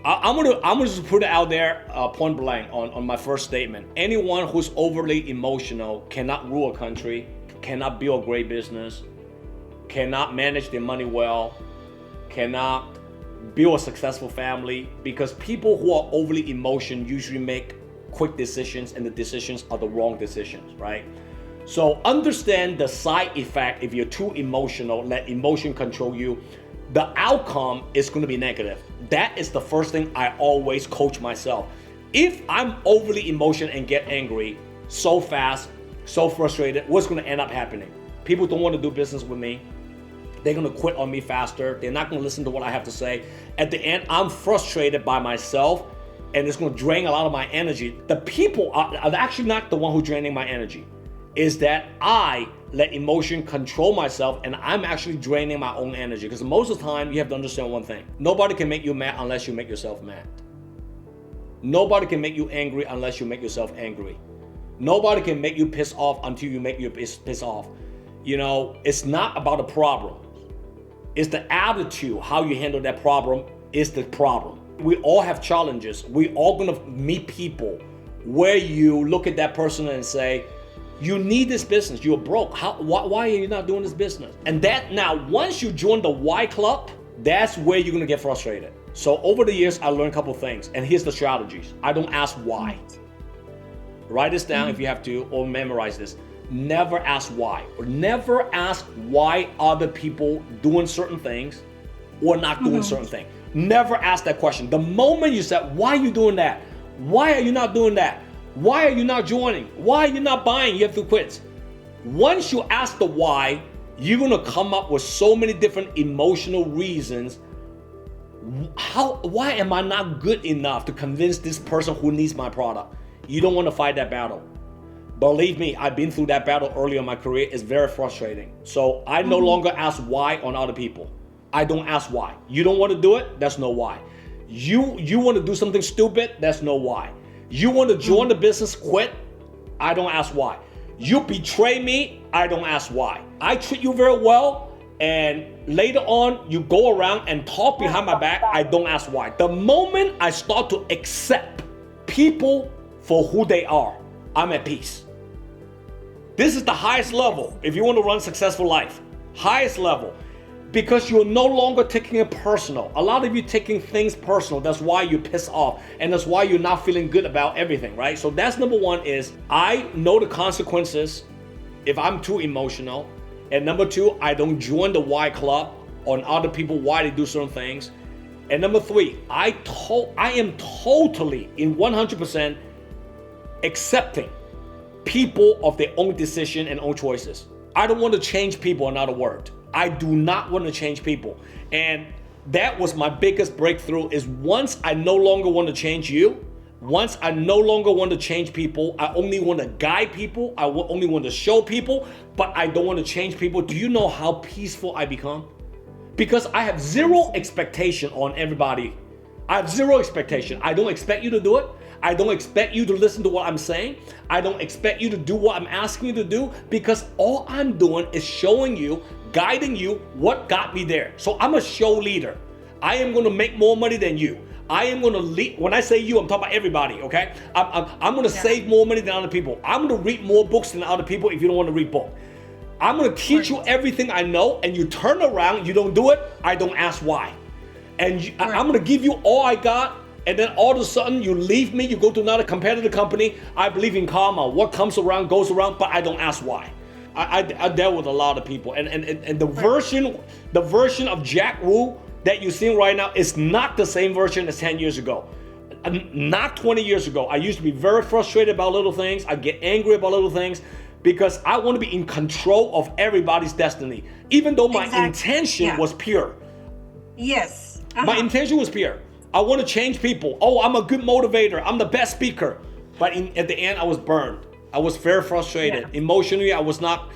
I'm gonna just put it out there, point blank on my first statement. Anyone who's overly emotional cannot rule a country, cannot build a great business, cannot manage their money well, cannot build a successful family, because people who are overly emotional usually make quick decisions, and the decisions are the wrong decisions, right? So understand the side effect. If you're too emotional, let emotion control you, the outcome is going to be negative. That is the first thing I always coach myself. If I'm overly emotional and get angry so fast, so frustrated, what's going to end up happening? People don't want to do business with me. They're going to quit on me faster. They're not going to listen to what I have to say. At the end, I'm frustrated by myself, and it's going to drain a lot of my energy. The people are actually not the one who's draining my energy. Is that I let emotion control myself, and I'm actually draining my own energy. Because most of the time, you have to understand one thing. Nobody can make you mad unless you make yourself mad. Nobody can make you angry unless you make yourself angry. Nobody can make you piss off until you make you piss off. You know, it's not about the problem. It's the attitude, how you handle that problem is the problem. We all have challenges. We all gonna meet people where you look at that person and say, you need this business, you're broke. Why are you not doing this business? And that now, once you join the why club, that's where you're gonna get frustrated. So over the years, I learned a couple things, and here's the strategies. I don't ask why. Write this down if you have to, or memorize this. Never ask why, or never ask why other people doing certain things or not doing certain things. Never ask that question. The moment you said, why are you doing that? Why are you not doing that? Why are you not joining? Why are you not buying? You have to quit. Once you ask the why, you're gonna come up with so many different emotional reasons. Why am I not good enough to convince this person who needs my product? You don't want to fight that battle. Believe me, I've been through that battle early in my career. It's very frustrating. So I no longer ask why on other people. I don't ask why. You don't want to do it? That's no why. You want to do something stupid? That's no why. You want to join the business, quit? I don't ask why. You betray me? I don't ask why. I treat you very well, and later on you go around and talk behind my back. I don't ask why. The moment I start to accept people for who they are, I'm at peace. This is the highest level if you want to run a successful life. Highest level. Because you're no longer taking it personal. A lot of you taking things personal. That's why you piss off. And that's why you're not feeling good about everything, right? So that's number one, is I know the consequences if I'm too emotional. And number two, I don't join the why club on other people why they do certain things. And number three, I am totally in 100% accepting people of their own decision and own choices. I don't want to change people, in other words. I do not want to change people. And that was my biggest breakthrough, is once I no longer want to change you, once I no longer want to change people, I only want to guide people, I only want to show people, but I don't want to change people. Do you know how peaceful I become? Because I have zero expectation on everybody. I have zero expectation. I don't expect you to do it. I don't expect you to listen to what I'm saying. I don't expect you to do what I'm asking you to do, because all I'm doing is showing you, guiding you what got me there. So I'm a show leader. I am going to make more money than you. I am going to lead. When I say you, I'm talking about everybody, okay? I'm going to save more money than other people. I'm going to read more books than other people if you don't want to read books. I'm going to teach you everything I know, and you turn around, you don't do it, I don't ask why. And I'm going to give you all I got, and then all of a sudden you leave me, you go to another competitor company. I believe in karma. What comes around goes around, but I don't ask why. I dealt with a lot of people, and the version of Jack Wu that you're seeing right now is not the same version as 10 years ago. Not 20 years ago. I used to be very frustrated about little things. I get angry about little things because I want to be in control of everybody's destiny, even though my intention was pure. Yes. My intention was pure. I want to change people. Oh, I'm a good motivator. I'm the best speaker. But at the end, I was burned. I was very frustrated. Emotionally, I was not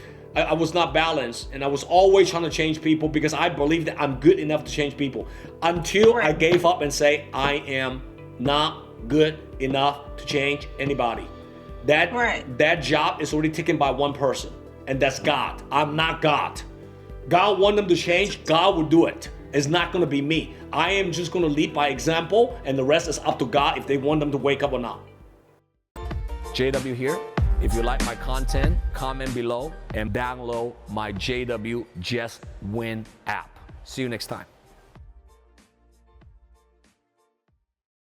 balanced, and I was always trying to change people because I believed that I'm good enough to change people, until I gave up and say I am not good enough to change anybody. That job is already taken by one person, and that's God. I'm not God. God want them to change. God will do it. It's not gonna be me. I am just gonna lead by example, and the rest is up to God if they want them to wake up or not. JW here. If you like my content, comment below and download my JW Just Win app. See you next time.